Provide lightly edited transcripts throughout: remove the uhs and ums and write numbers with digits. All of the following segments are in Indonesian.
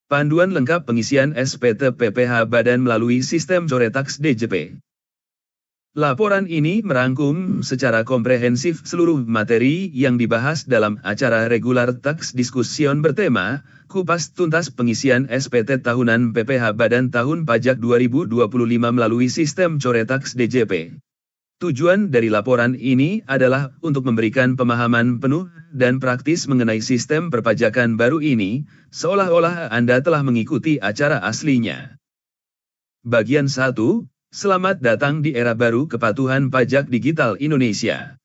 Panduan lengkap pengisian SPT PPh Badan melalui sistem Coretaks DJP. Laporan ini merangkum secara komprehensif seluruh materi yang dibahas dalam acara regular Tax Discussion bertema, Kupas Tuntas Pengisian SPT Tahunan PPh Badan Tahun Pajak 2025 melalui sistem Coretaks DJP. Tujuan dari laporan ini adalah untuk memberikan pemahaman penuh dan praktis mengenai sistem perpajakan baru ini, seolah-olah Anda telah mengikuti acara aslinya. Bagian 1, Selamat datang di era baru kepatuhan pajak digital Indonesia.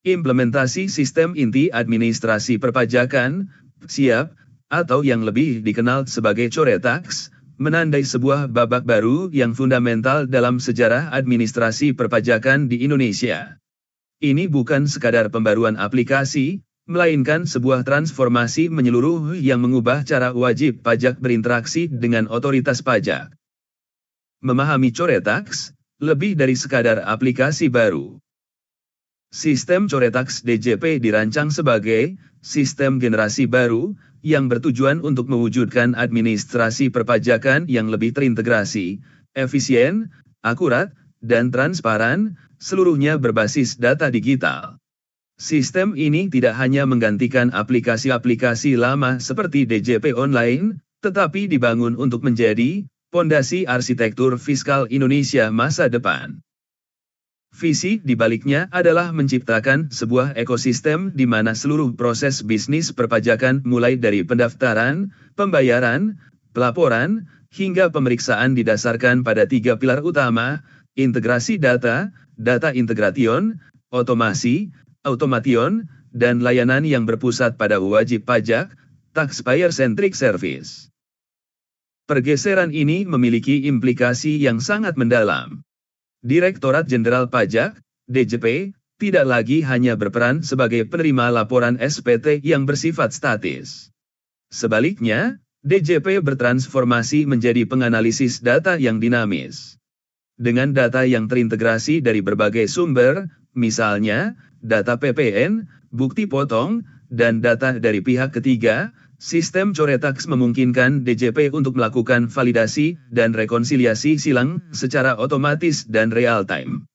Implementasi sistem inti administrasi perpajakan, SIAP, atau yang lebih dikenal sebagai Coretaks, menandai sebuah babak baru yang fundamental dalam sejarah administrasi perpajakan di Indonesia. Ini bukan sekadar pembaruan aplikasi, melainkan sebuah transformasi menyeluruh yang mengubah cara wajib pajak berinteraksi dengan otoritas pajak. Memahami Coretaks, lebih dari sekadar aplikasi baru. Sistem Coretaks DJP dirancang sebagai sistem generasi baru, yang bertujuan untuk mewujudkan administrasi perpajakan yang lebih terintegrasi, efisien, akurat, dan transparan, seluruhnya berbasis data digital. Sistem ini tidak hanya menggantikan aplikasi-aplikasi lama seperti DJP Online, tetapi dibangun untuk menjadi pondasi arsitektur fiskal Indonesia masa depan. Visi di baliknya adalah menciptakan sebuah ekosistem di mana seluruh proses bisnis perpajakan mulai dari pendaftaran, pembayaran, pelaporan, hingga pemeriksaan didasarkan pada 3 pilar utama, integrasi data, data integration, otomasi, automation, dan layanan yang berpusat pada wajib pajak, taxpayer-centric service. Pergeseran ini memiliki implikasi yang sangat mendalam. Direktorat Jenderal Pajak, DJP, tidak lagi hanya berperan sebagai penerima laporan SPT yang bersifat statis. Sebaliknya, DJP bertransformasi menjadi penganalisis data yang dinamis. Dengan data yang terintegrasi dari berbagai sumber, misalnya, data PPN, bukti potong, dan data dari pihak ketiga, sistem Coretaks memungkinkan DJP untuk melakukan validasi dan rekonsiliasi silang secara otomatis dan real-time.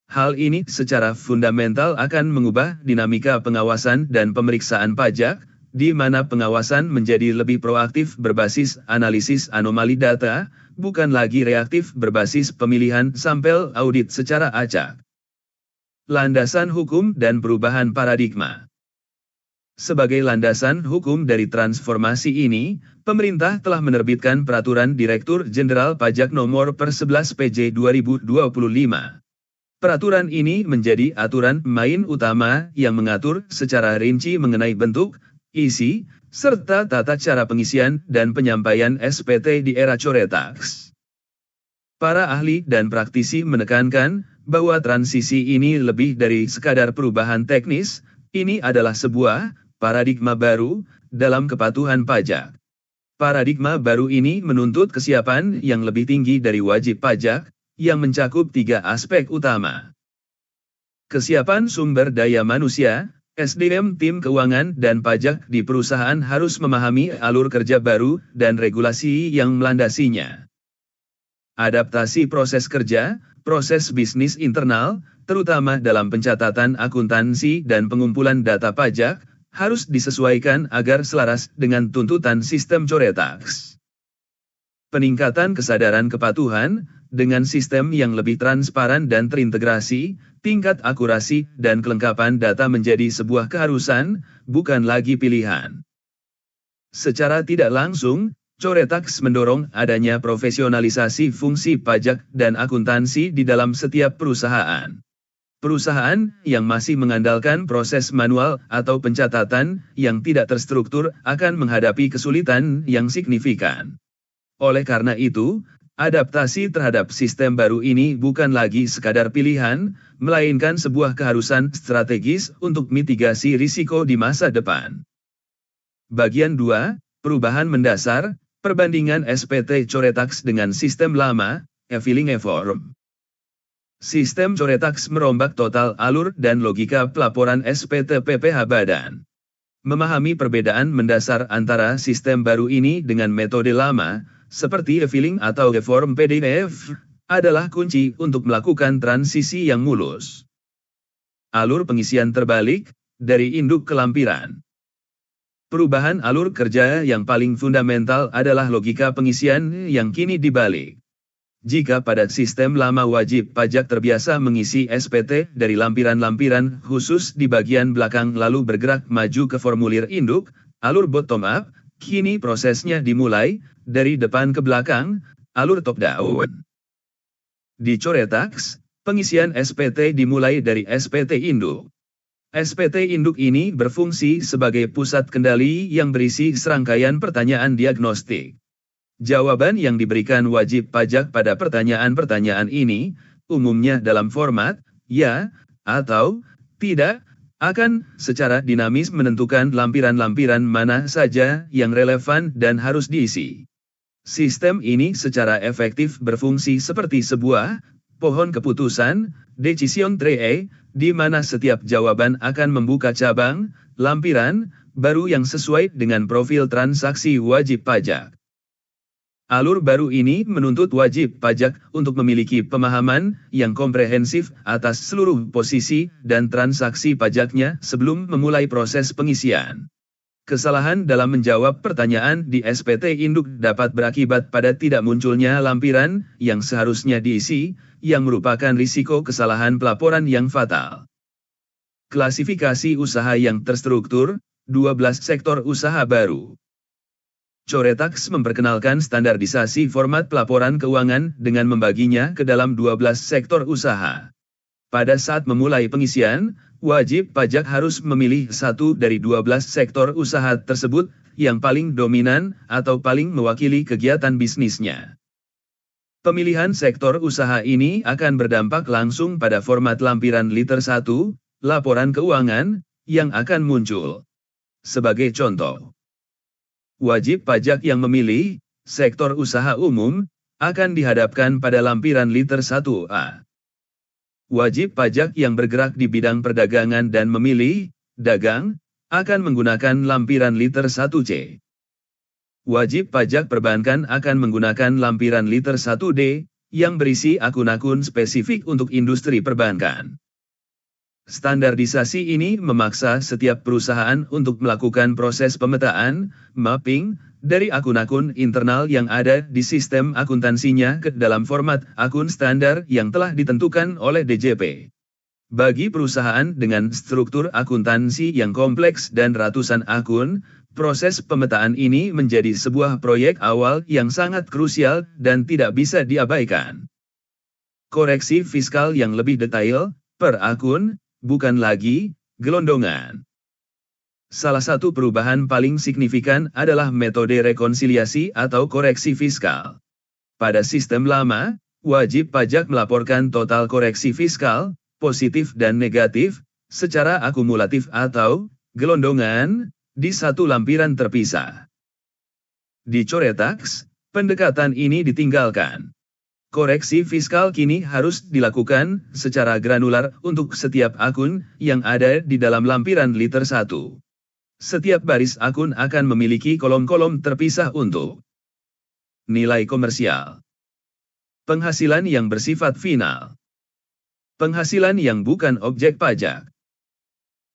Hal ini secara fundamental akan mengubah dinamika pengawasan dan pemeriksaan pajak, di mana pengawasan menjadi lebih proaktif berbasis analisis anomali data, bukan lagi reaktif berbasis pemilihan sampel audit secara acak. Landasan hukum dan perubahan paradigma. Sebagai landasan hukum dari transformasi ini, pemerintah telah menerbitkan Peraturan Direktur Jenderal Pajak Nomor Per 11 PJ 2025. Peraturan ini menjadi aturan main utama yang mengatur secara rinci mengenai bentuk, isi, serta tata cara pengisian dan penyampaian SPT di era Coretaks. Para ahli dan praktisi menekankan bahwa transisi ini lebih dari sekadar perubahan teknis, ini adalah sebuah paradigma baru dalam kepatuhan pajak. Paradigma baru ini menuntut kesiapan yang lebih tinggi dari wajib pajak, yang mencakup 3 aspek utama. Kesiapan sumber daya manusia, SDM tim keuangan dan pajak di perusahaan harus memahami alur kerja baru dan regulasi yang melandasinya. Adaptasi proses kerja, proses bisnis internal, terutama dalam pencatatan akuntansi dan pengumpulan data pajak, harus disesuaikan agar selaras dengan tuntutan sistem Coretaks. Peningkatan kesadaran kepatuhan, dengan sistem yang lebih transparan dan terintegrasi, tingkat akurasi dan kelengkapan data menjadi sebuah keharusan, bukan lagi pilihan. Secara tidak langsung, Coretaks mendorong adanya profesionalisasi fungsi pajak dan akuntansi di dalam setiap perusahaan. Perusahaan yang masih mengandalkan proses manual atau pencatatan yang tidak terstruktur akan menghadapi kesulitan yang signifikan. Oleh karena itu, adaptasi terhadap sistem baru ini bukan lagi sekadar pilihan, melainkan sebuah keharusan strategis untuk mitigasi risiko di masa depan. Bagian 2, Perubahan Mendasar, Perbandingan SPT Coretaks dengan sistem lama, e-filing e-form. Sistem Coretaks merombak total alur dan logika pelaporan SPT PPh Badan. Memahami perbedaan mendasar antara sistem baru ini dengan metode lama, seperti e-filing atau e-form PDF, adalah kunci untuk melakukan transisi yang mulus. Alur pengisian terbalik, dari induk ke lampiran. Perubahan alur kerja yang paling fundamental adalah logika pengisian yang kini dibalik. Jika pada sistem lama wajib pajak terbiasa mengisi SPT dari lampiran-lampiran khusus di bagian belakang lalu bergerak maju ke formulir induk, alur bottom-up, kini prosesnya dimulai dari depan ke belakang, alur top-down. Di Coretax, pengisian SPT dimulai dari SPT induk. SPT induk ini berfungsi sebagai pusat kendali yang berisi serangkaian pertanyaan diagnostik. Jawaban yang diberikan wajib pajak pada pertanyaan-pertanyaan ini, umumnya dalam format ya atau tidak, akan secara dinamis menentukan lampiran-lampiran mana saja yang relevan dan harus diisi. Sistem ini secara efektif berfungsi seperti sebuah pohon keputusan, decision tree, di mana setiap jawaban akan membuka cabang, lampiran, baru yang sesuai dengan profil transaksi wajib pajak. Alur baru ini menuntut wajib pajak untuk memiliki pemahaman yang komprehensif atas seluruh posisi dan transaksi pajaknya sebelum memulai proses pengisian. Kesalahan dalam menjawab pertanyaan di SPT induk dapat berakibat pada tidak munculnya lampiran yang seharusnya diisi, yang merupakan risiko kesalahan pelaporan yang fatal. Klasifikasi usaha yang terstruktur, 12 sektor usaha baru. Coretax memperkenalkan standarisasi format pelaporan keuangan dengan membaginya ke dalam 12 sektor usaha. Pada saat memulai pengisian, wajib pajak harus memilih satu dari 12 sektor usaha tersebut yang paling dominan atau paling mewakili kegiatan bisnisnya. Pemilihan sektor usaha ini akan berdampak langsung pada format lampiran liter 1, laporan keuangan, yang akan muncul. Sebagai contoh, wajib pajak yang memilih sektor usaha umum akan dihadapkan pada lampiran liter 1A. Wajib pajak yang bergerak di bidang perdagangan dan memilih dagang akan menggunakan lampiran liter 1C. Wajib pajak perbankan akan menggunakan lampiran liter 1D yang berisi akun-akun spesifik untuk industri perbankan. Standarisasi ini memaksa setiap perusahaan untuk melakukan proses pemetaan, mapping, dari akun-akun internal yang ada di sistem akuntansinya ke dalam format akun standar yang telah ditentukan oleh DJP. Bagi perusahaan dengan struktur akuntansi yang kompleks dan ratusan akun, proses pemetaan ini menjadi sebuah proyek awal yang sangat krusial dan tidak bisa diabaikan. Koreksi fiskal yang lebih detail, per akun, bukan lagi gelondongan. Salah satu perubahan paling signifikan adalah metode rekonsiliasi atau koreksi fiskal. Pada sistem lama, wajib pajak melaporkan total koreksi fiskal, positif dan negatif, secara akumulatif atau gelondongan, di satu lampiran terpisah. Di Coretax, pendekatan ini ditinggalkan. Koreksi fiskal kini harus dilakukan secara granular untuk setiap akun yang ada di dalam lampiran liter 1. Setiap baris akun akan memiliki kolom-kolom terpisah untuk nilai komersial, penghasilan yang bersifat final, penghasilan yang bukan objek pajak,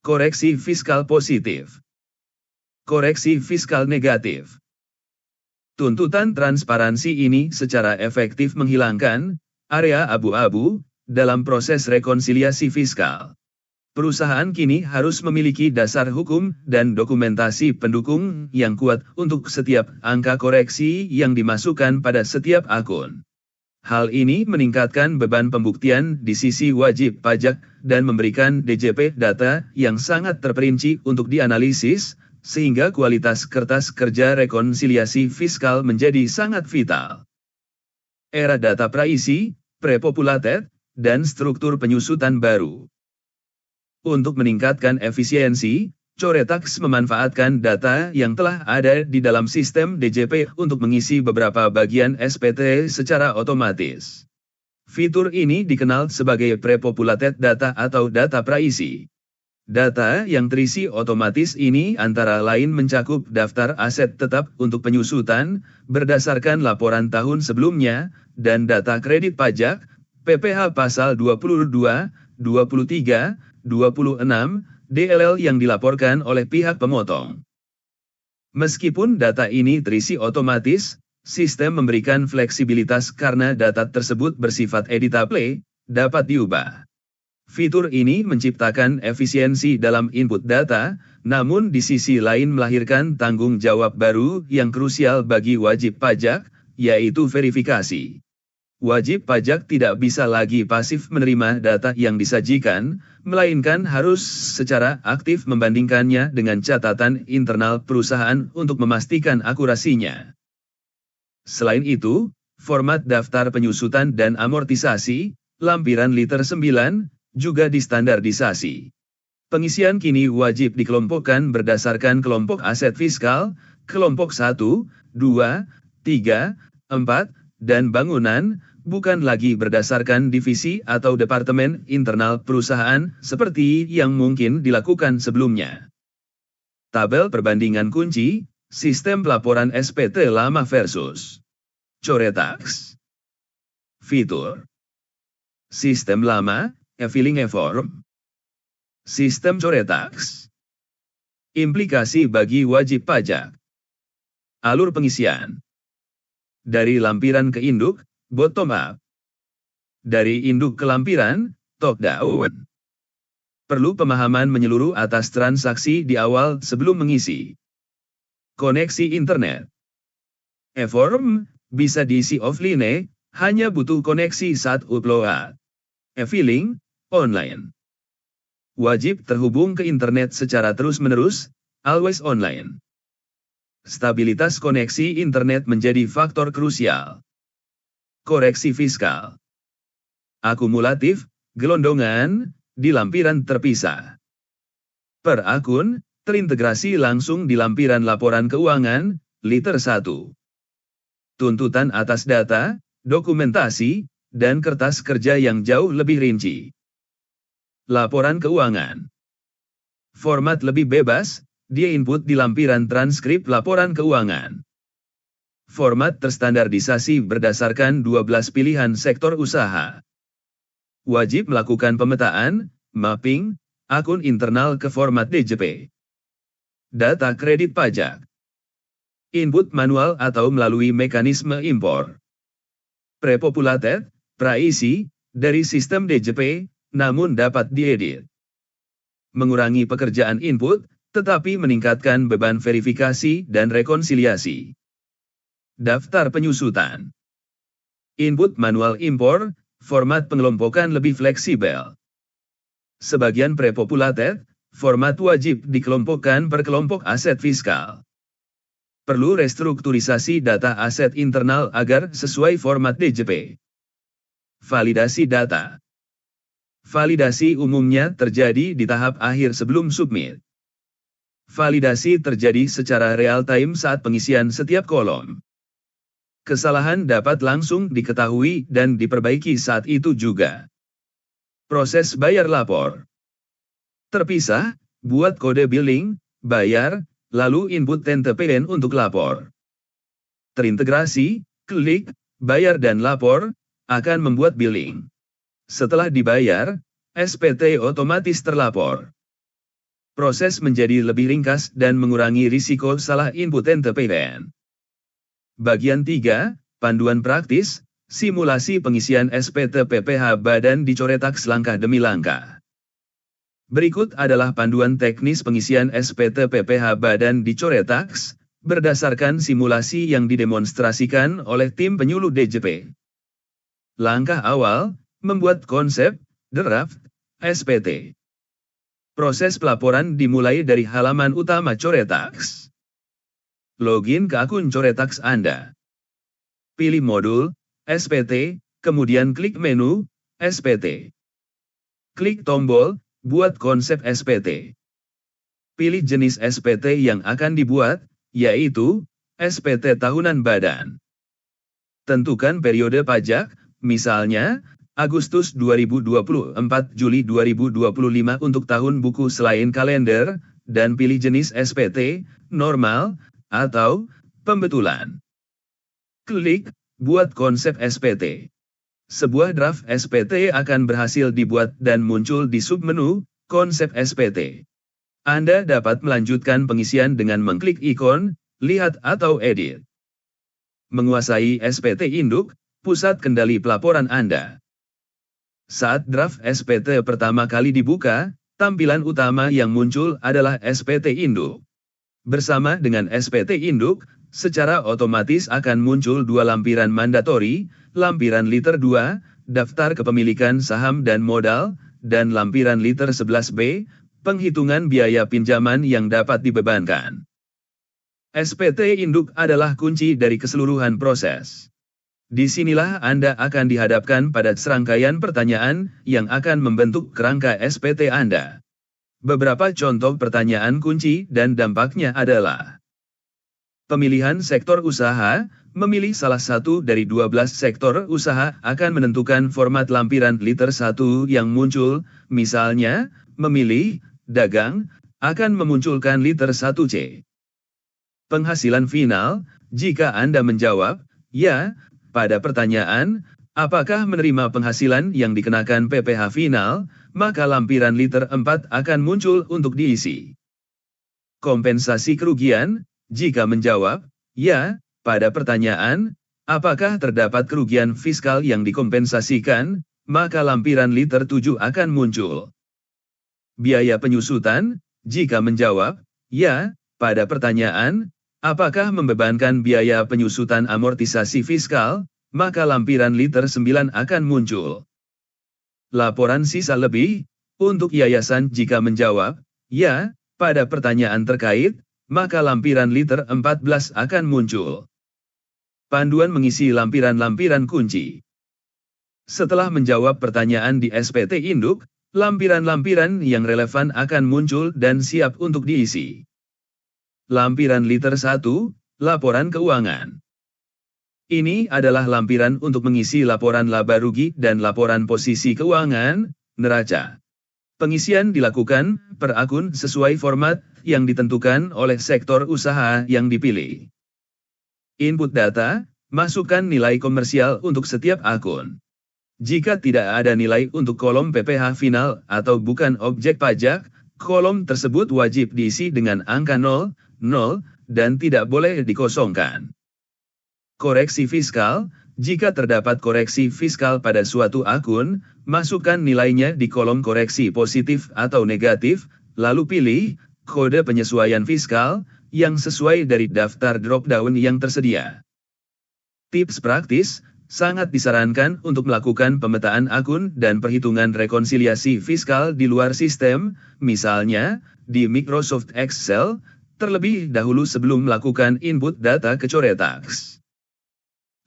koreksi fiskal positif, koreksi fiskal negatif. Tuntutan transparansi ini secara efektif menghilangkan area abu-abu dalam proses rekonsiliasi fiskal. Perusahaan kini harus memiliki dasar hukum dan dokumentasi pendukung yang kuat untuk setiap angka koreksi yang dimasukkan pada setiap akun. Hal ini meningkatkan beban pembuktian di sisi wajib pajak dan memberikan DJP data yang sangat terperinci untuk dianalisis, sehingga kualitas kertas kerja rekonsiliasi fiskal menjadi sangat vital. Era data praisi, pre-populated, dan struktur penyusutan baru. Untuk meningkatkan efisiensi, Coretax memanfaatkan data yang telah ada di dalam sistem DJP untuk mengisi beberapa bagian SPT secara otomatis. Fitur ini dikenal sebagai pre-populated data atau data praisi. Data yang terisi otomatis ini antara lain mencakup daftar aset tetap untuk penyusutan berdasarkan laporan tahun sebelumnya, dan data kredit pajak, PPh pasal 22, 23, 26, DLL yang dilaporkan oleh pihak pemotong. Meskipun data ini terisi otomatis, sistem memberikan fleksibilitas karena data tersebut bersifat editable, dapat diubah. Fitur ini menciptakan efisiensi dalam input data, namun di sisi lain melahirkan tanggung jawab baru yang krusial bagi wajib pajak, yaitu verifikasi. Wajib pajak tidak bisa lagi pasif menerima data yang disajikan, melainkan harus secara aktif membandingkannya dengan catatan internal perusahaan untuk memastikan akurasinya. Selain itu, format daftar penyusutan dan amortisasi, lampiran liter 9, juga distandardisasi. Pengisian kini wajib dikelompokkan berdasarkan kelompok aset fiskal, kelompok 1, 2, 3, 4, dan bangunan, bukan lagi berdasarkan divisi atau departemen internal perusahaan seperti yang mungkin dilakukan sebelumnya. Tabel perbandingan kunci, sistem pelaporan SPT lama versus Coretax. Fitur sistem lama, e-filing e-form. Sistem Coretax. Implikasi bagi wajib pajak. Alur pengisian. Dari lampiran ke induk, bottom up. Dari induk ke lampiran, top down. Perlu pemahaman menyeluruh atas transaksi di awal sebelum mengisi. Koneksi internet. E-form bisa diisi offline, hanya butuh koneksi saat upload. E-filing online. Wajib terhubung ke internet secara terus-menerus, always online. Stabilitas koneksi internet menjadi faktor krusial. Koreksi fiskal. Akumulatif, gelondongan, di lampiran terpisah. Per akun, terintegrasi langsung di lampiran laporan keuangan, liter 1. Tuntutan atas data, dokumentasi, dan kertas kerja yang jauh lebih rinci. Laporan keuangan. Format lebih bebas, dia input di lampiran transkrip laporan keuangan. Format terstandardisasi berdasarkan 12 pilihan sektor usaha. Wajib melakukan pemetaan, mapping, akun internal ke format DJP. Data kredit pajak. Input manual atau melalui mekanisme impor. Prepopulated, praisi, dari sistem DJP, namun dapat diedit. Mengurangi pekerjaan input, tetapi meningkatkan beban verifikasi dan rekonsiliasi. Daftar penyusutan. Input manual impor, format pengelompokan lebih fleksibel. Sebagian prepopulated, format wajib dikelompokkan per kelompok aset fiskal. Perlu restrukturisasi data aset internal agar sesuai format DJP. Validasi data. Validasi umumnya terjadi di tahap akhir sebelum submit. Validasi terjadi secara real-time saat pengisian setiap kolom. Kesalahan dapat langsung diketahui dan diperbaiki saat itu juga. Proses bayar lapor. Terpisah, buat kode billing, bayar, lalu input TPN untuk lapor. Terintegrasi, klik, bayar dan lapor, akan membuat billing. Setelah dibayar, SPT otomatis terlapor. Proses menjadi lebih ringkas dan mengurangi risiko salah input TPN. Bagian 3, panduan praktis, simulasi pengisian SPT PPh Badan di Coretax langkah demi langkah. Berikut adalah panduan teknis pengisian SPT PPh Badan di Coretax, berdasarkan simulasi yang didemonstrasikan oleh tim penyuluh DJP. Langkah awal, membuat konsep, draft, SPT. Proses pelaporan dimulai dari halaman utama Coretax. Login ke akun Coretax Anda. Pilih modul, SPT, kemudian klik menu, SPT. Klik tombol, buat konsep SPT. Pilih jenis SPT yang akan dibuat, yaitu SPT tahunan badan. Tentukan periode pajak, misalnya Agustus 2024 Juli 2025 untuk tahun buku selain kalender, dan pilih jenis SPT, normal, atau pembetulan. Klik, buat konsep SPT. Sebuah draft SPT akan berhasil dibuat dan muncul di submenu, konsep SPT. Anda dapat melanjutkan pengisian dengan mengklik ikon, lihat atau edit. Menguasai SPT induk, pusat kendali pelaporan Anda. Saat draft SPT pertama kali dibuka, tampilan utama yang muncul adalah SPT induk. Bersama dengan SPT induk, secara otomatis akan muncul dua lampiran mandatori, lampiran liter 2, daftar kepemilikan saham dan modal, dan lampiran liter 11B, penghitungan biaya pinjaman yang dapat dibebankan. SPT induk adalah kunci dari keseluruhan proses. Disinilah Anda akan dihadapkan pada serangkaian pertanyaan yang akan membentuk kerangka SPT Anda. Beberapa contoh pertanyaan kunci dan dampaknya adalah: pemilihan sektor usaha, memilih salah satu dari 12 sektor usaha akan menentukan format lampiran liter 1 yang muncul, misalnya, memilih, dagang, akan memunculkan liter 1C. Penghasilan final, jika Anda menjawab, ya, pada pertanyaan, apakah menerima penghasilan yang dikenakan PPh final, maka lampiran liter 4 akan muncul untuk diisi. Kompensasi kerugian, jika menjawab, ya, pada pertanyaan, apakah terdapat kerugian fiskal yang dikompensasikan, maka lampiran liter 7 akan muncul. Biaya penyusutan, jika menjawab, ya, pada pertanyaan, apakah membebankan biaya penyusutan amortisasi fiskal, maka lampiran liter 9 akan muncul. Laporan sisa lebih, untuk yayasan jika menjawab, ya, pada pertanyaan terkait, maka lampiran liter 14 akan muncul. Panduan mengisi lampiran-lampiran kunci. Setelah menjawab pertanyaan di SPT induk, lampiran-lampiran yang relevan akan muncul dan siap untuk diisi. Lampiran liter 1, laporan keuangan. Ini adalah lampiran untuk mengisi laporan laba rugi dan laporan posisi keuangan, neraca. Pengisian dilakukan per akun sesuai format yang ditentukan oleh sektor usaha yang dipilih. Input data, masukkan nilai komersial untuk setiap akun. Jika tidak ada nilai untuk kolom PPh final atau bukan objek pajak, kolom tersebut wajib diisi dengan angka 0, dan tidak boleh dikosongkan. Koreksi fiskal, jika terdapat koreksi fiskal pada suatu akun, masukkan nilainya di kolom koreksi positif atau negatif, lalu pilih kode penyesuaian fiskal yang sesuai dari daftar drop-down yang tersedia. Tips praktis, sangat disarankan untuk melakukan pemetaan akun dan perhitungan rekonsiliasi fiskal di luar sistem, misalnya di Microsoft Excel, terlebih dahulu sebelum melakukan input data ke Coretax.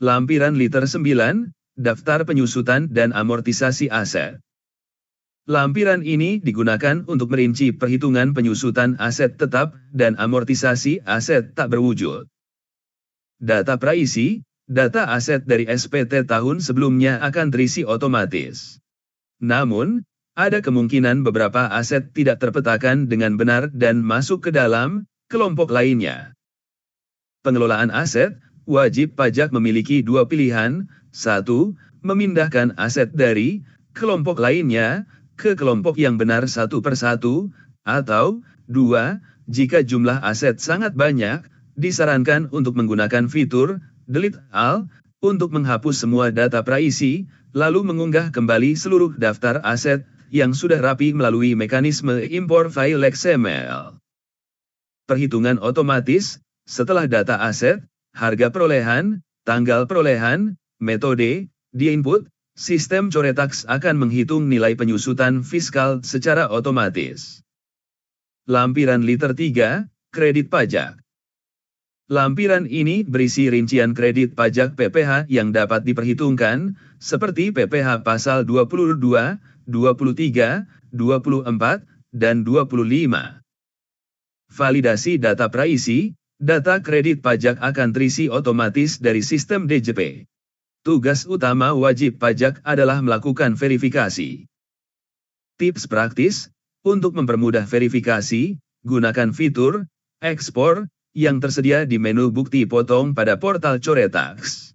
Lampiran liter 9, daftar penyusutan dan amortisasi aset. Lampiran ini digunakan untuk merinci perhitungan penyusutan aset tetap dan amortisasi aset tak berwujud. Data praisi, data aset dari SPT tahun sebelumnya akan terisi otomatis. Namun, ada kemungkinan beberapa aset tidak terpetakan dengan benar dan masuk ke dalam kelompok lainnya. Pengelolaan aset, wajib pajak memiliki dua pilihan, 1. Memindahkan aset dari kelompok lainnya ke kelompok yang benar satu persatu, atau 2. Jika jumlah aset sangat banyak, disarankan untuk menggunakan fitur Delete All untuk menghapus semua data praisi, lalu mengunggah kembali seluruh daftar aset yang sudah rapi melalui mekanisme import file XML. Perhitungan otomatis, setelah data aset, harga perolehan, tanggal perolehan, metode, di-input, sistem Coretax akan menghitung nilai penyusutan fiskal secara otomatis. Lampiran liter 3, kredit pajak. Lampiran ini berisi rincian kredit pajak PPh yang dapat diperhitungkan, seperti PPh pasal 22, 23, 24, dan 25. Validasi data praisi, data kredit pajak akan terisi otomatis dari sistem DJP. Tugas utama wajib pajak adalah melakukan verifikasi. Tips praktis, untuk mempermudah verifikasi, gunakan fitur ekspor yang tersedia di menu bukti potong pada portal Coretax.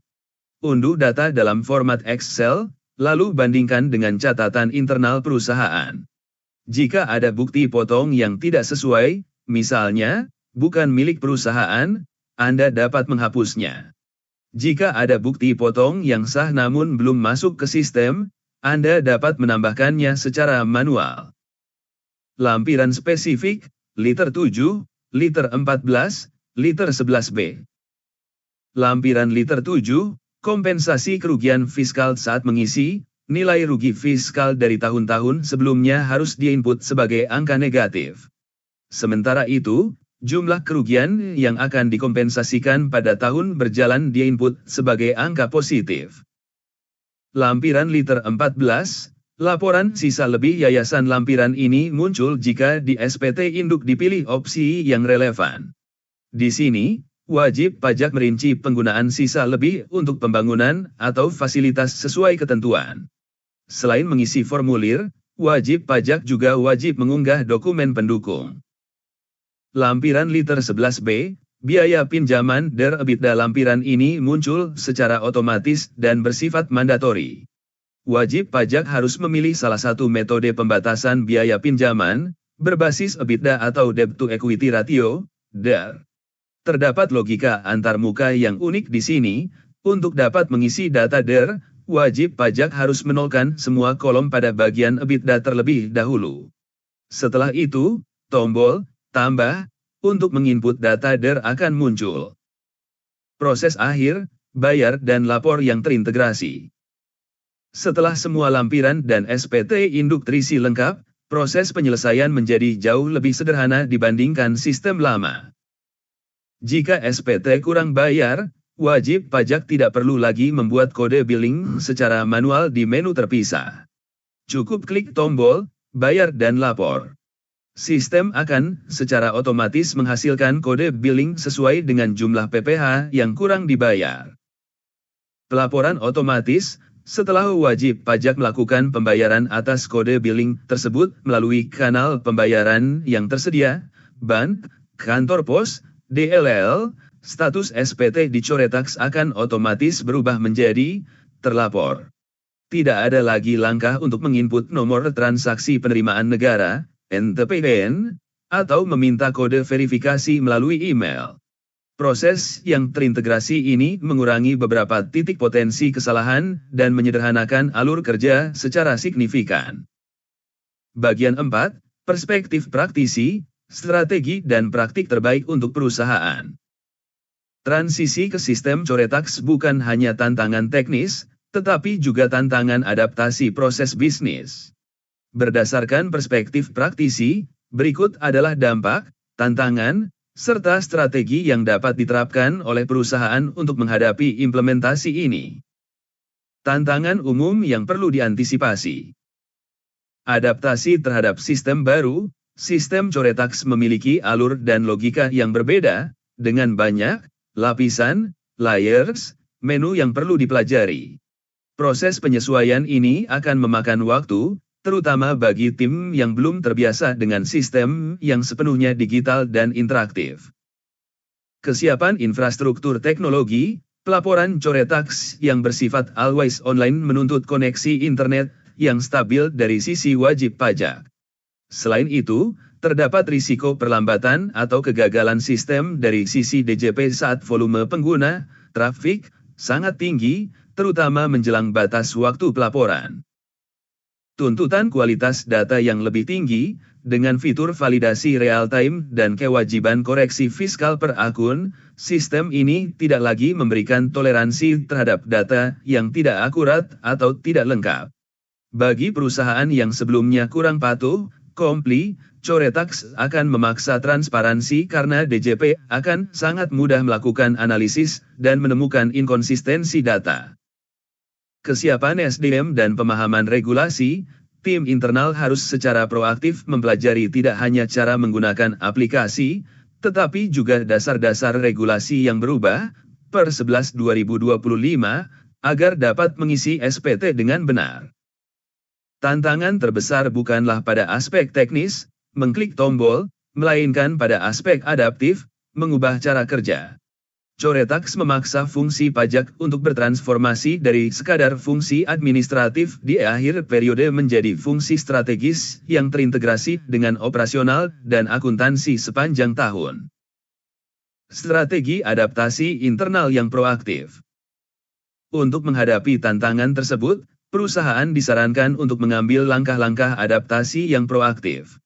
Unduh data dalam format Excel, lalu bandingkan dengan catatan internal perusahaan. Jika ada bukti potong yang tidak sesuai, misalnya, bukan milik perusahaan, Anda dapat menghapusnya. Jika ada bukti potong yang sah namun belum masuk ke sistem, Anda dapat menambahkannya secara manual. Lampiran spesifik, liter 7, liter 14, liter 11B. Lampiran liter 7, kompensasi kerugian fiskal saat mengisi, nilai rugi fiskal dari tahun-tahun sebelumnya harus diinput sebagai angka negatif. Sementara itu, jumlah kerugian yang akan dikompensasikan pada tahun berjalan diinput sebagai angka positif. Lampiran liter 14, laporan sisa lebih yayasan lampiran ini muncul jika di SPT induk dipilih opsi yang relevan. Di sini, wajib pajak merinci penggunaan sisa lebih untuk pembangunan atau fasilitas sesuai ketentuan. Selain mengisi formulir, wajib pajak juga wajib mengunggah dokumen pendukung. Lampiran liter 11B, biaya pinjaman DER EBITDA lampiran ini muncul secara otomatis dan bersifat mandatori. Wajib pajak harus memilih salah satu metode pembatasan biaya pinjaman, berbasis EBITDA atau Debt to Equity Ratio, DER. Terdapat logika antarmuka yang unik di sini, untuk dapat mengisi data DER, wajib pajak harus menolkan semua kolom pada bagian EBITDA terlebih dahulu. Setelah itu, tombol tambah untuk menginput data DER akan muncul. Proses akhir, bayar dan lapor yang terintegrasi. Setelah semua lampiran dan SPT induk terisi lengkap, proses penyelesaian menjadi jauh lebih sederhana dibandingkan sistem lama. Jika SPT kurang bayar, wajib pajak tidak perlu lagi membuat kode billing secara manual di menu terpisah. Cukup klik tombol, bayar dan lapor. Sistem akan secara otomatis menghasilkan kode billing sesuai dengan jumlah PPh yang kurang dibayar. Pelaporan otomatis, setelah wajib pajak melakukan pembayaran atas kode billing tersebut melalui kanal pembayaran yang tersedia, bank, kantor pos, DLL, status SPT di Coretax akan otomatis berubah menjadi terlapor. Tidak ada lagi langkah untuk menginput nomor transaksi penerimaan negara, NTPN, atau meminta kode verifikasi melalui email. Proses yang terintegrasi ini mengurangi beberapa titik potensi kesalahan dan menyederhanakan alur kerja secara signifikan. Bagian 4, perspektif praktisi, strategi dan praktik terbaik untuk perusahaan. Transisi ke sistem Coretax bukan hanya tantangan teknis, tetapi juga tantangan adaptasi proses bisnis. Berdasarkan perspektif praktisi, berikut adalah dampak, tantangan, serta strategi yang dapat diterapkan oleh perusahaan untuk menghadapi implementasi ini. Tantangan umum yang perlu diantisipasi. Adaptasi terhadap sistem baru, sistem Coretax memiliki alur dan logika yang berbeda, dengan banyak lapisan, layers, menu yang perlu dipelajari. Proses penyesuaian ini akan memakan waktu, terutama bagi tim yang belum terbiasa dengan sistem yang sepenuhnya digital dan interaktif. Kesiapan infrastruktur teknologi, pelaporan Coretax yang bersifat always online menuntut koneksi internet yang stabil dari sisi wajib pajak. Selain itu, terdapat risiko perlambatan atau kegagalan sistem dari sisi DJP saat volume pengguna, trafik, sangat tinggi, terutama menjelang batas waktu pelaporan. Tuntutan kualitas data yang lebih tinggi, dengan fitur validasi real-time dan kewajiban koreksi fiskal per akun, sistem ini tidak lagi memberikan toleransi terhadap data yang tidak akurat atau tidak lengkap. Bagi perusahaan yang sebelumnya kurang patuh, kompli, Coretax akan memaksa transparansi karena DJP akan sangat mudah melakukan analisis dan menemukan inkonsistensi data. Kesiapan SDM dan pemahaman regulasi, tim internal harus secara proaktif mempelajari tidak hanya cara menggunakan aplikasi, tetapi juga dasar-dasar regulasi yang berubah, per 11/2025, agar dapat mengisi SPT dengan benar. Tantangan terbesar bukanlah pada aspek teknis, mengklik tombol, melainkan pada aspek adaptif, mengubah cara kerja. Coretax memaksa fungsi pajak untuk bertransformasi dari sekadar fungsi administratif di akhir periode menjadi fungsi strategis yang terintegrasi dengan operasional dan akuntansi sepanjang tahun. Strategi adaptasi internal yang proaktif. Untuk menghadapi tantangan tersebut, perusahaan disarankan untuk mengambil langkah-langkah adaptasi yang proaktif.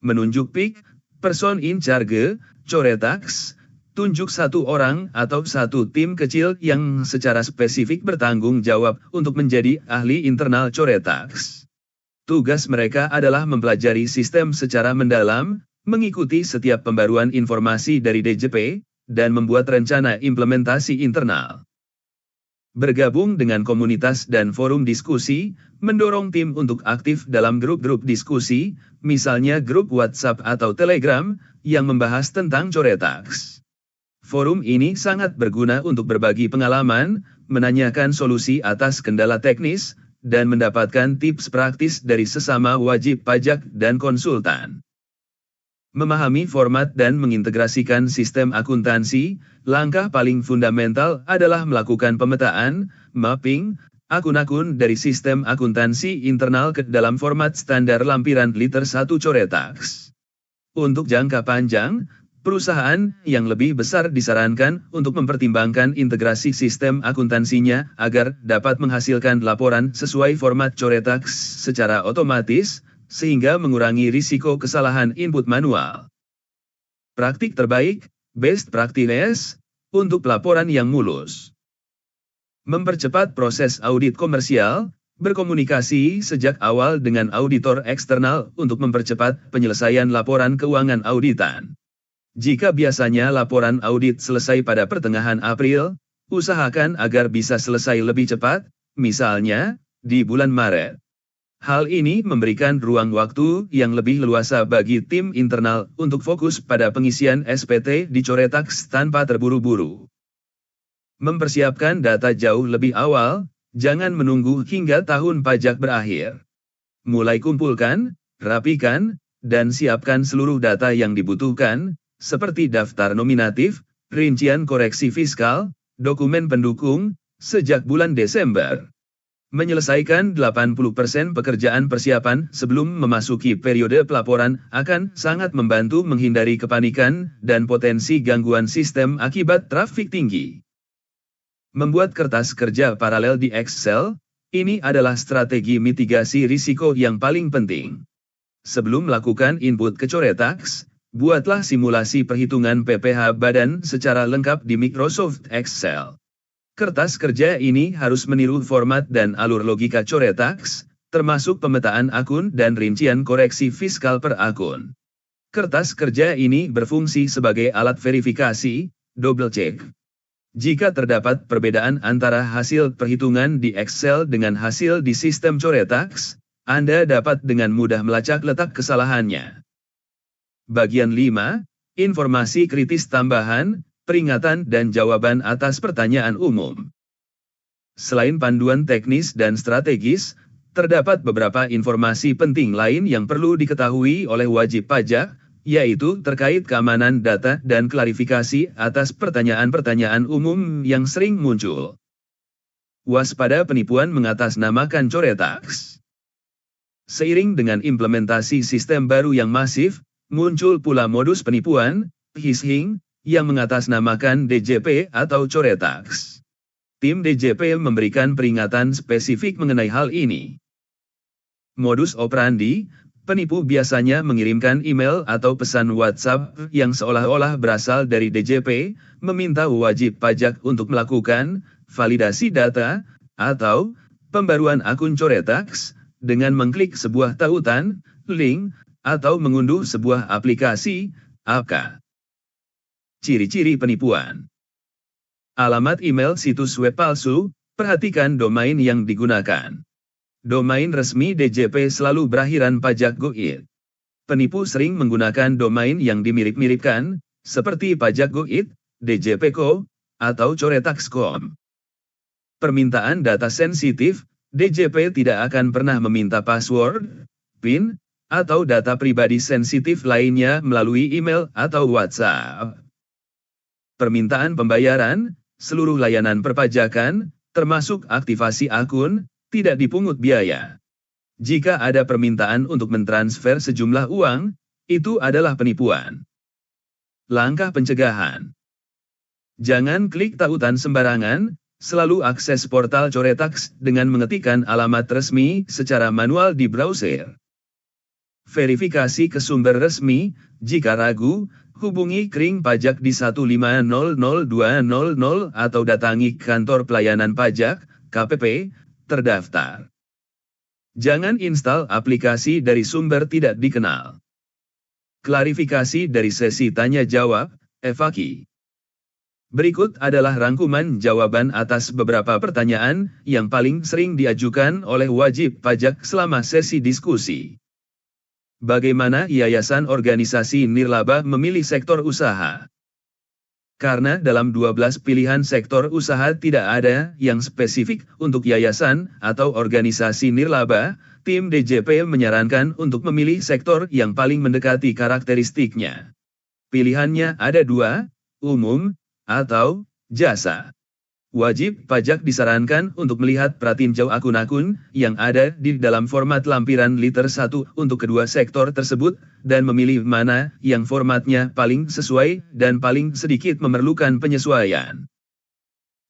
Menunjuk peak, person in charge, Coretax. Tunjuk satu orang atau satu tim kecil yang secara spesifik bertanggung jawab untuk menjadi ahli internal Coretax. Tugas mereka adalah mempelajari sistem secara mendalam, mengikuti setiap pembaruan informasi dari DJP, dan membuat rencana implementasi internal. Bergabung dengan komunitas dan forum diskusi, mendorong tim untuk aktif dalam grup-grup diskusi, misalnya grup WhatsApp atau Telegram, yang membahas tentang Coretax. Forum ini sangat berguna untuk berbagi pengalaman, menanyakan solusi atas kendala teknis, dan mendapatkan tips praktis dari sesama wajib pajak dan konsultan. Memahami format dan mengintegrasikan sistem akuntansi, langkah paling fundamental adalah melakukan pemetaan, mapping, akun-akun dari sistem akuntansi internal ke dalam format standar lampiran liter 1 Coretax. Untuk jangka panjang, perusahaan yang lebih besar disarankan untuk mempertimbangkan integrasi sistem akuntansinya agar dapat menghasilkan laporan sesuai format Coretax secara otomatis, sehingga mengurangi risiko kesalahan input manual. Praktik terbaik, best practice, untuk laporan yang mulus. Mempercepat proses audit komersial, berkomunikasi sejak awal dengan auditor eksternal untuk mempercepat penyelesaian laporan keuangan auditan. Jika biasanya laporan audit selesai pada pertengahan April, usahakan agar bisa selesai lebih cepat, misalnya, di bulan Maret. Hal ini memberikan ruang waktu yang lebih leluasa bagi tim internal untuk fokus pada pengisian SPT di Coretax tanpa terburu-buru. Mempersiapkan data jauh lebih awal, jangan menunggu hingga tahun pajak berakhir. Mulai kumpulkan, rapikan, dan siapkan seluruh data yang dibutuhkan, seperti daftar nominatif, rincian koreksi fiskal, dokumen pendukung, sejak bulan Desember. Menyelesaikan 80% pekerjaan persiapan sebelum memasuki periode pelaporan akan sangat membantu menghindari kepanikan dan potensi gangguan sistem akibat trafik tinggi. Membuat kertas kerja paralel di Excel, ini adalah strategi mitigasi risiko yang paling penting. Sebelum melakukan input ke Coretax, buatlah simulasi perhitungan PPh badan secara lengkap di Microsoft Excel. Kertas kerja ini harus meniru format dan alur logika Coretax, termasuk pemetaan akun dan rincian koreksi fiskal per akun. Kertas kerja ini berfungsi sebagai alat verifikasi, double check. Jika terdapat perbedaan antara hasil perhitungan di Excel dengan hasil di sistem Coretax, Anda dapat dengan mudah melacak letak kesalahannya. Bagian 5, informasi kritis tambahan, peringatan dan jawaban atas pertanyaan umum. Selain panduan teknis dan strategis, terdapat beberapa informasi penting lain yang perlu diketahui oleh wajib pajak, yaitu terkait keamanan data dan klarifikasi atas pertanyaan-pertanyaan umum yang sering muncul. Waspada penipuan mengatasnamakan Coretax. Seiring dengan implementasi sistem baru yang masif, muncul pula modus penipuan, phishing, yang mengatasnamakan DJP atau Coretax. Tim DJP memberikan peringatan spesifik mengenai hal ini. Modus operandi, penipu biasanya mengirimkan email atau pesan WhatsApp yang seolah-olah berasal dari DJP, meminta wajib pajak untuk melakukan validasi data atau pembaruan akun Coretax dengan mengklik sebuah tautan, link, atau mengunduh sebuah aplikasi, APK. Ciri-ciri penipuan. Alamat email situs web palsu, perhatikan domain yang digunakan. Domain resmi DJP selalu berakhiran pajak .go.id. Penipu sering menggunakan domain yang dimirip-miripkan, seperti pajak .go.id, DJP.co, atau Coretax.com. Permintaan data sensitif, DJP tidak akan pernah meminta password, PIN, atau data pribadi sensitif lainnya melalui email atau WhatsApp. Permintaan pembayaran, seluruh layanan perpajakan, termasuk aktivasi akun, tidak dipungut biaya. Jika ada permintaan untuk mentransfer sejumlah uang, itu adalah penipuan. Langkah pencegahan. Jangan klik tautan sembarangan, selalu akses portal Coretax dengan mengetikkan alamat resmi secara manual di browser. Verifikasi ke sumber resmi, jika ragu, hubungi Kring Pajak di 1500200 atau datangi kantor pelayanan pajak, KPP, terdaftar. Jangan install aplikasi dari sumber tidak dikenal. Klarifikasi dari sesi tanya-jawab, FAQ. Berikut adalah rangkuman jawaban atas beberapa pertanyaan yang paling sering diajukan oleh wajib pajak selama sesi diskusi. Bagaimana yayasan organisasi nirlaba memilih sektor usaha? Karena dalam 12 pilihan sektor usaha tidak ada yang spesifik untuk yayasan atau organisasi nirlaba, tim DJP menyarankan untuk memilih sektor yang paling mendekati karakteristiknya. Pilihannya ada dua, umum, atau jasa. Wajib pajak disarankan untuk melihat pratinjau akun-akun yang ada di dalam format lampiran liter 1 untuk kedua sektor tersebut, dan memilih mana yang formatnya paling sesuai dan paling sedikit memerlukan penyesuaian.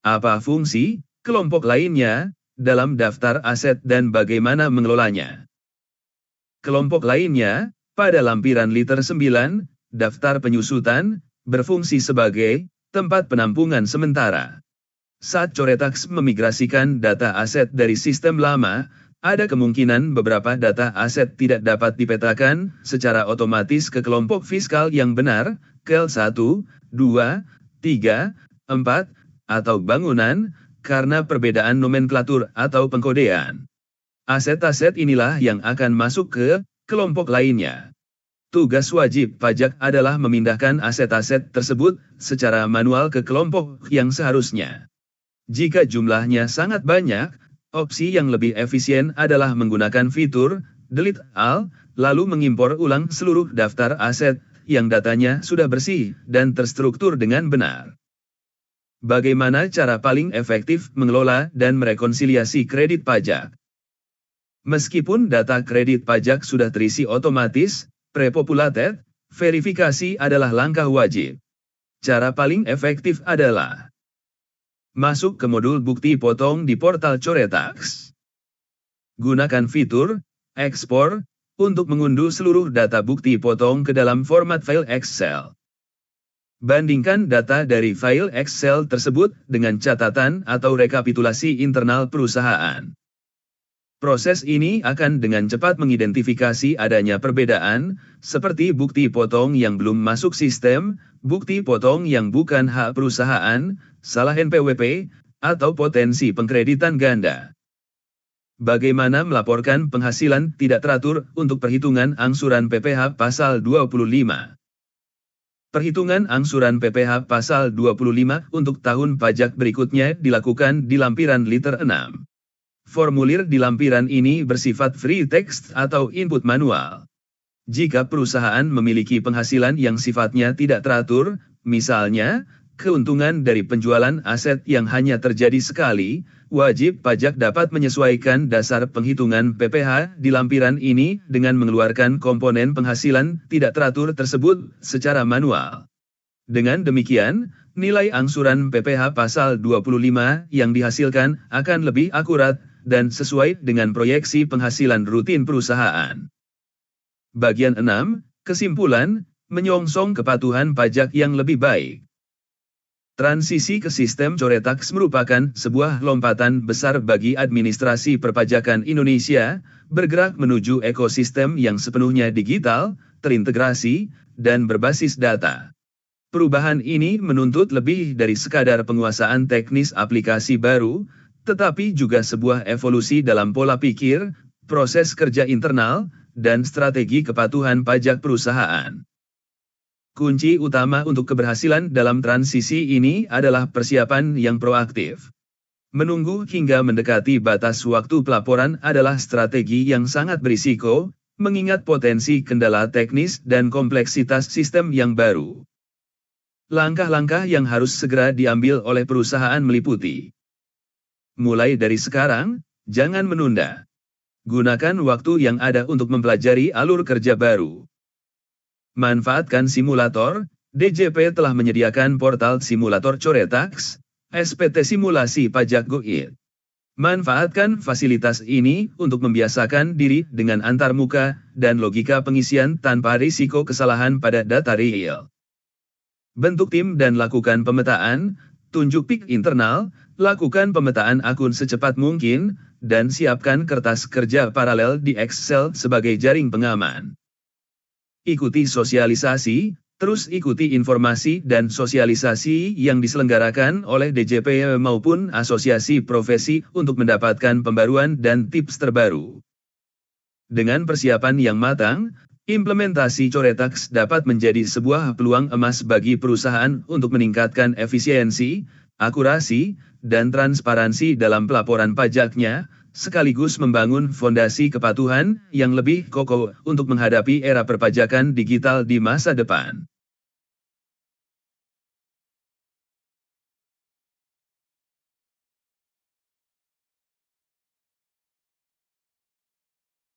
Apa fungsi kelompok lainnya dalam daftar aset dan bagaimana mengelolanya? Kelompok lainnya, pada lampiran liter 9, daftar penyusutan, berfungsi sebagai tempat penampungan sementara. Saat Coretax memigrasikan data aset dari sistem lama, ada kemungkinan beberapa data aset tidak dapat dipetakan secara otomatis ke kelompok fiskal yang benar, KEL 1, 2, 3, 4, atau bangunan, karena perbedaan nomenklatur atau pengkodean. Aset-aset inilah yang akan masuk ke kelompok lainnya. Tugas wajib pajak adalah memindahkan aset-aset tersebut secara manual ke kelompok yang seharusnya. Jika jumlahnya sangat banyak, opsi yang lebih efisien adalah menggunakan fitur Delete All, lalu mengimpor ulang seluruh daftar aset yang datanya sudah bersih dan terstruktur dengan benar. Bagaimana cara paling efektif mengelola dan merekonsiliasi kredit pajak? Meskipun data kredit pajak sudah terisi otomatis, pre-populated, verifikasi adalah langkah wajib. Cara paling efektif adalah masuk ke modul bukti potong di portal Coretax. Gunakan fitur Ekspor untuk mengunduh seluruh data bukti potong ke dalam format file Excel. Bandingkan data dari file Excel tersebut dengan catatan atau rekapitulasi internal perusahaan. Proses ini akan dengan cepat mengidentifikasi adanya perbedaan, seperti bukti potong yang belum masuk sistem, bukti potong yang bukan hak perusahaan, salah NPWP, atau potensi pengkreditan ganda. Bagaimana melaporkan penghasilan tidak teratur untuk perhitungan angsuran PPh pasal 25? Perhitungan angsuran PPh pasal 25 untuk tahun pajak berikutnya dilakukan di lampiran liter 6. Formulir di lampiran ini bersifat free text atau input manual. Jika perusahaan memiliki penghasilan yang sifatnya tidak teratur, misalnya, keuntungan dari penjualan aset yang hanya terjadi sekali, wajib pajak dapat menyesuaikan dasar penghitungan PPh di lampiran ini dengan mengeluarkan komponen penghasilan tidak teratur tersebut secara manual. Dengan demikian, nilai angsuran PPh pasal 25 yang dihasilkan akan lebih akurat dan sesuai dengan proyeksi penghasilan rutin perusahaan. Bagian 6, kesimpulan, menyongsong kepatuhan pajak yang lebih baik. Transisi ke sistem Coretax merupakan sebuah lompatan besar bagi administrasi perpajakan Indonesia, bergerak menuju ekosistem yang sepenuhnya digital, terintegrasi, dan berbasis data. Perubahan ini menuntut lebih dari sekadar penguasaan teknis aplikasi baru, tetapi juga sebuah evolusi dalam pola pikir, proses kerja internal, dan strategi kepatuhan pajak perusahaan. Kunci utama untuk keberhasilan dalam transisi ini adalah persiapan yang proaktif. Menunggu hingga mendekati batas waktu pelaporan adalah strategi yang sangat berisiko, mengingat potensi kendala teknis dan kompleksitas sistem yang baru. Langkah-langkah yang harus segera diambil oleh perusahaan meliputi. Mulai dari sekarang, jangan menunda. Gunakan waktu yang ada untuk mempelajari alur kerja baru. Manfaatkan simulator. DJP telah menyediakan portal simulator Coretax, SPT Simulasi Pajak Go.id. Manfaatkan fasilitas ini untuk membiasakan diri dengan antarmuka dan logika pengisian tanpa risiko kesalahan pada data real. Bentuk tim dan lakukan pemetaan, tunjuk PIK internal, lakukan pemetaan akun secepat mungkin, dan siapkan kertas kerja paralel di Excel sebagai jaring pengaman. Ikuti sosialisasi. Terus ikuti informasi dan sosialisasi yang diselenggarakan oleh DJP maupun asosiasi profesi untuk mendapatkan pembaruan dan tips terbaru. Dengan persiapan yang matang, implementasi Coretax dapat menjadi sebuah peluang emas bagi perusahaan untuk meningkatkan efisiensi, akurasi, dan transparansi dalam pelaporan pajaknya, sekaligus membangun fondasi kepatuhan yang lebih kokoh untuk menghadapi era perpajakan digital di masa depan.